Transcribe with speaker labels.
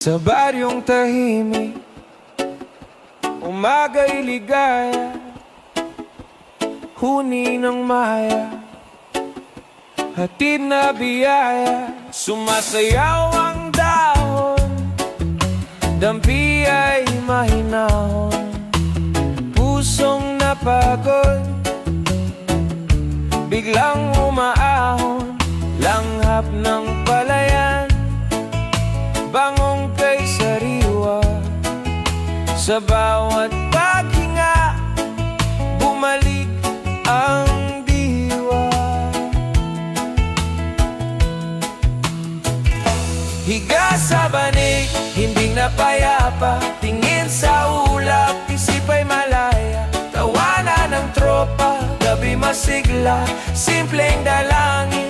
Speaker 1: Sa baryong tahimik, umaga'y ligaya, huni ng maya, hatid na biyaya. Sumasayaw ang dahon, dampi ay mahinahon, pusong napagod, biglang umaahon. Langhap ng palayan, bangong kay sariwa, sa bawat paghinga, bumalik ang diwa. Higa sa banig, hindi na payapa, tingin sa ulap, isip ay malaya. Tawanan ng tropa, gabi masigla, simpleng dalangin,